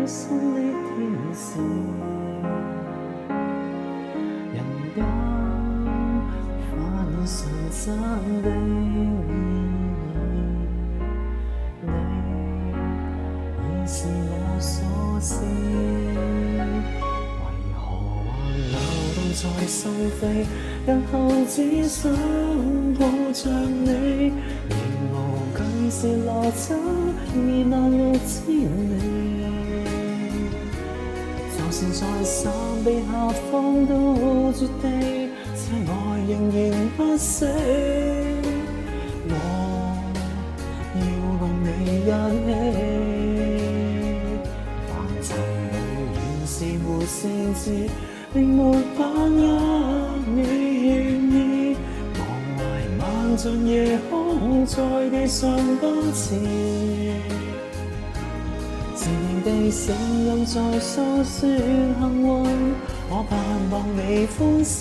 心的天使，人間發現純真的意義，你已是我所思。為何還流動在心扉？日後只想抱着你，仍無懼是落差26000里。就算在山壁下方都絕地，這愛仍然不死。我要共你一起，凡塵裏原是沒聖潔，並沒把握你願意。忘懷萬丈夜空，在地上多次。自然地聲音在訴說幸運，我盼望你歡心。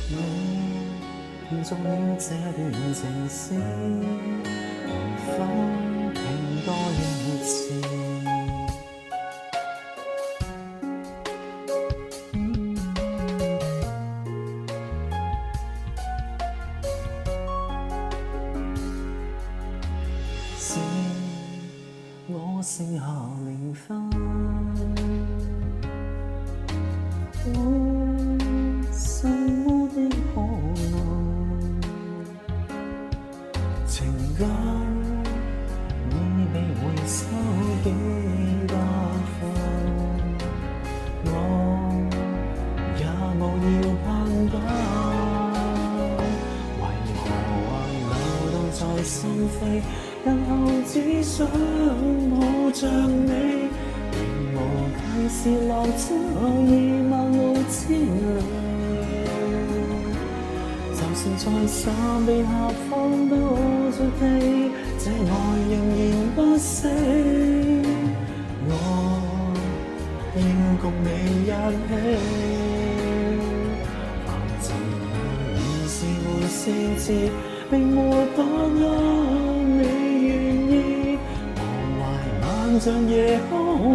你延續了這段情史，能否停多一次？是我剩下0分，什麼的可能？情感已被回收幾百分，我也無要攀登。為何還流動在心扉？日後只想抱着你，仍無計是落差26000里。就算在山壁下方都絕地，這愛仍然不死。我要共你一起，凡塵裏原是沒聖潔，並沒把握你願意。忘懷萬丈夜空，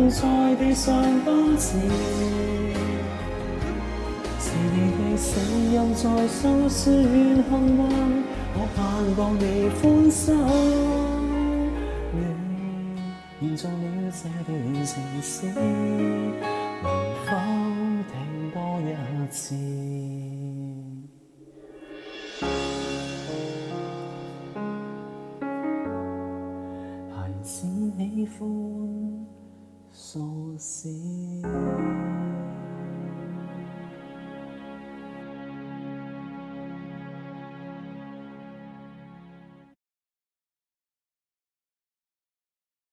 在地上多次。是你的聲音在訴說幸運，我盼望你歡心。你延續了這段情史，能否停多一次？孩子喜歡傻笑。